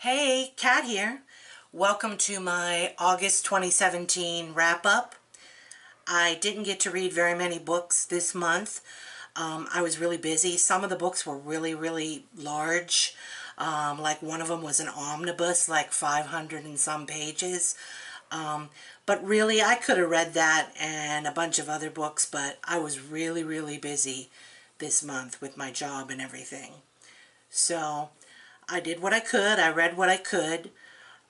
Hey, Kat here. Welcome to my August 2017 wrap-up. I didn't get to read very many books this month. I was really busy. Some of the books were really large. Like one of them was an omnibus, like 500 and some pages. But really, I could have read that and a bunch of other books, but I was really busy this month with my job and everything. So I did what I could. I read what I could.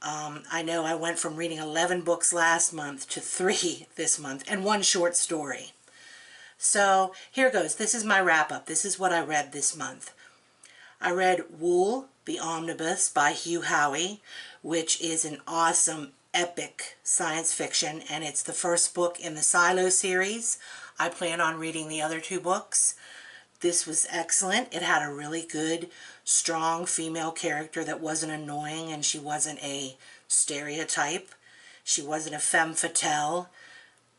I know I went from reading 11 books last month to 3 this month and 1 short story. So here goes. This is my wrap-up. This is what I read this month. I read Wool, the Omnibus by Hugh Howey, which is an awesome, epic science fiction, and it's the first book in the Silo series. I plan on reading the other 2 books. This was excellent. It had a really good, strong female character that wasn't annoying, and she wasn't a stereotype. She wasn't a femme fatale,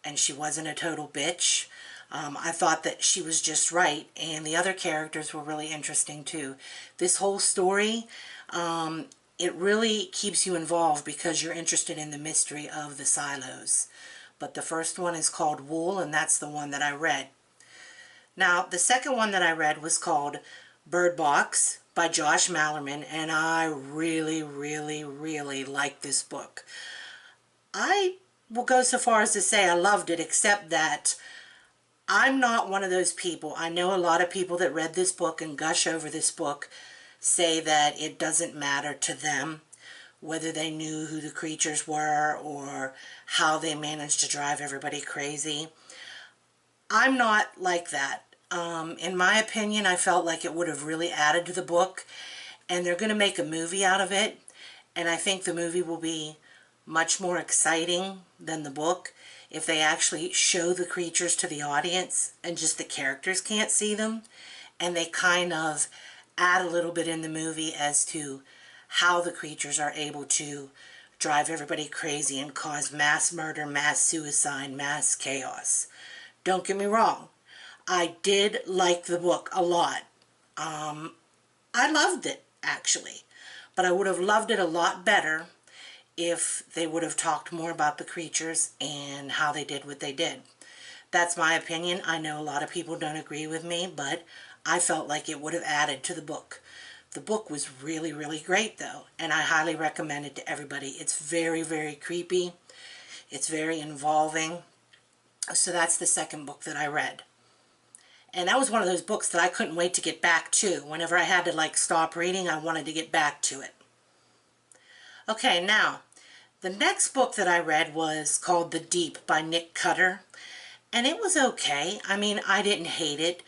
and she wasn't a total bitch. I thought that she was just right, and the other characters were really interesting too. This whole story, it really keeps you involved because you're interested in the mystery of the silos. But the first one is called Wool, and that's the one that I read. Now, the second one that I read was called Bird Box by Josh Malerman, and I really liked this book. I will go so far as to say I loved it, except that I'm not one of those people. I know a lot of people that read this book and gush over this book say that it doesn't matter to them whether they knew who the creatures were or how they managed to drive everybody crazy. I'm not like that. In my opinion, I felt like it would have really added to the book, and they're going to make a movie out of it, and I think the movie will be much more exciting than the book if they actually show the creatures to the audience and just the characters can't see them, and they kind of add a little bit in the movie as to how the creatures are able to drive everybody crazy and cause mass murder, mass suicide, mass chaos. Don't get me wrong, I did like the book a lot. I loved it, actually. But I would have loved it a lot better if they would have talked more about the creatures and how they did what they did. That's my opinion. I know a lot of people don't agree with me, but I felt like it would have added to the book. The book was really great, though, and I highly recommend it to everybody. It's very creepy. It's very involving. So that's the second book that I read. And that was one of those books that I couldn't wait to get back to. Whenever I had to like stop reading, I wanted to get back to it. Okay, now, the next book that I read was called The Deep by Nick Cutter. And it was okay. I mean, I didn't hate it,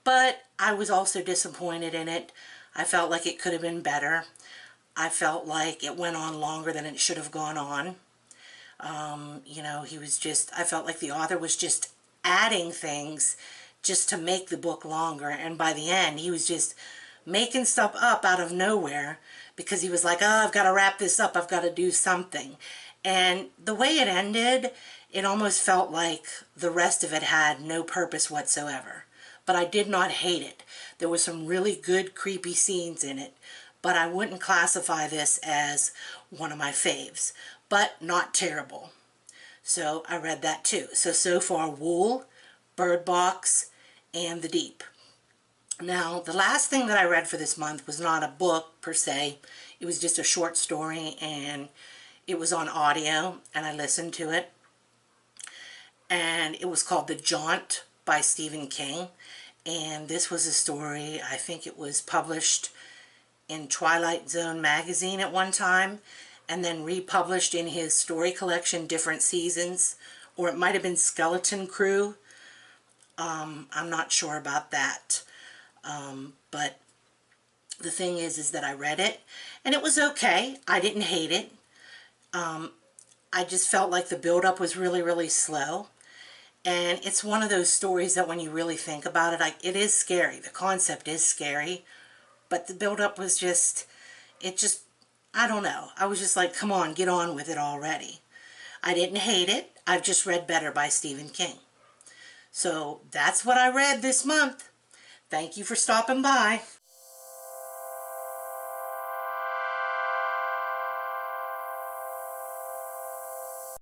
but I was also disappointed in it. I felt like it could have been better. I felt like it went on longer than it should have gone on. You know, I felt like the author was just adding things just to make the book longer, and by the end he was just making stuff up out of nowhere because he was like, oh, I've got to wrap this up, I've got to do something. And the way it ended, it almost felt like the rest of it had no purpose whatsoever. But I did not hate it. There were some really good creepy scenes in it, but I wouldn't classify this as one of my faves. But not terrible. So I read that too. So far, Wool, Bird Box, and The Deep. Now, the last thing that I read for this month was not a book per se. It was just a short story, and it was on audio, and I listened to it. And it was called The Jaunt by Stephen King. And this was a story, I think it was published in Twilight Zone magazine at one time, and then republished in his story collection, Different Seasons, or it might have been Skeleton Crew. I'm not sure about that. But the thing is that I read it, and it was okay. I didn't hate it. I just felt like the build-up was really slow. And it's one of those stories that when you really think about it, it is scary. The concept is scary, but the build-up was I don't know. I was just like, come on, get on with it already. I didn't hate it. I've just read better by Stephen King. So that's what I read this month. Thank you for stopping by.